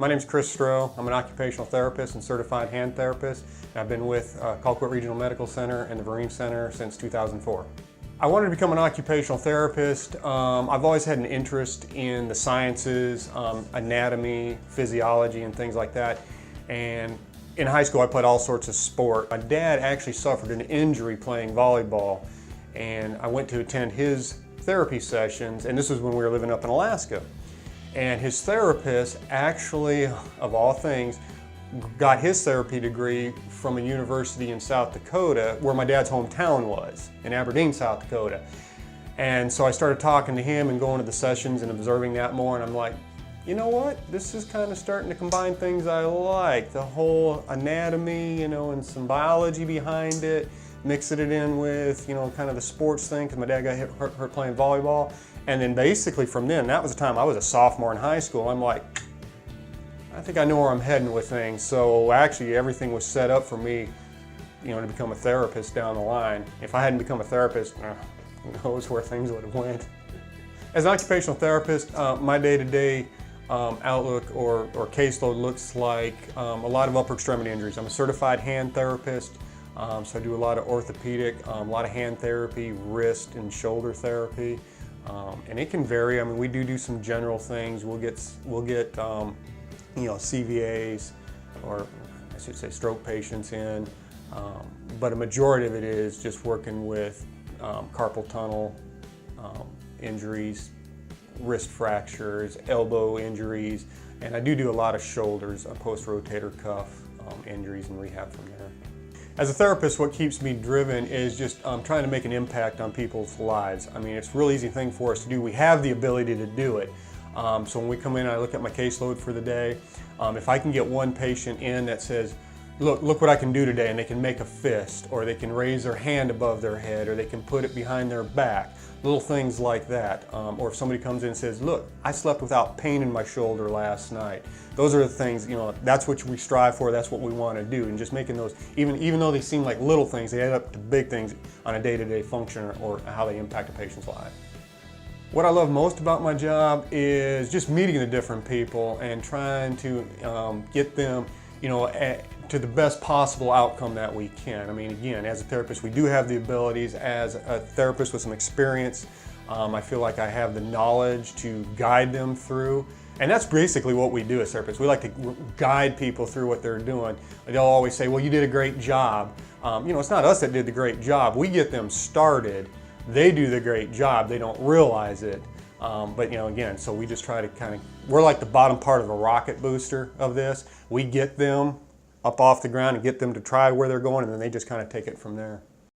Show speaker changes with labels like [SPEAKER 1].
[SPEAKER 1] My name is Stroh. I'm an occupational therapist and certified hand therapist. I've been with Colquitt Regional Medical Center and the Vereen Center since 2004. I wanted to become an occupational therapist. I've always had an interest in the sciences, anatomy, physiology, and things like that. And in high school, I played all sorts of sport. My dad actually suffered an injury playing volleyball, and I went to attend his therapy sessions, and this was when we were living up in Alaska. And his therapist actually, of all things, got his therapy degree from a university in South Dakota, where my dad's hometown was, in Aberdeen, South Dakota. And so I started talking to him and going to the sessions and observing that more, and I'm like, you know what? This is kind of starting to combine things I like. The whole anatomy, and some biology behind it, mixing it in with, kind of the sports thing, because my dad got hurt playing volleyball. And then basically from then, that was the time I was a sophomore in high school. I'm like, I think I know where I'm heading with things. So actually everything was set up for me, to become a therapist down the line. If I hadn't become a therapist, who knows where things would have went. As an occupational therapist, my day-to-day outlook or caseload looks like a lot of upper extremity injuries. I'm a certified hand therapist, so I do a lot of orthopedic, a lot of hand therapy, wrist and shoulder therapy. And it can vary. I mean, we do some general things. We'll get CVAs, or I should say stroke patients in, but a majority of it is just working with carpal tunnel injuries, wrist fractures, elbow injuries, and I do a lot of shoulders, post-rotator cuff injuries, and rehab from there. As a therapist, what keeps me driven is just trying to make an impact on people's lives. I mean, it's a real easy thing for us to do. We have the ability to do it. So when we come in, I look at my caseload for the day. If I can get one patient in that says, look what I can do today, and they can make a fist, or they can raise their hand above their head, or they can put it behind their back, little things like that. Or if somebody comes in and says, look, I slept without pain in my shoulder last night. Those are the things, that's what we strive for, that's what we want to do. And just making those, even though they seem like little things, they add up to big things on a day-to-day function or how they impact a patient's life. What I love most about my job is just meeting the different people and trying to get them, to the best possible outcome that we can. I mean, again, as a therapist, we do have the abilities. As a therapist with some experience, I feel like I have the knowledge to guide them through. And that's basically what we do as therapists. We like to guide people through what they're doing. They'll always say, well, you did a great job. It's not us that did the great job. We get them started. They do the great job. They don't realize it. But again, so we just try to we're like the bottom part of a rocket booster of this. We get them up off the ground and get them to try where they're going, and then they just kind of take it from there.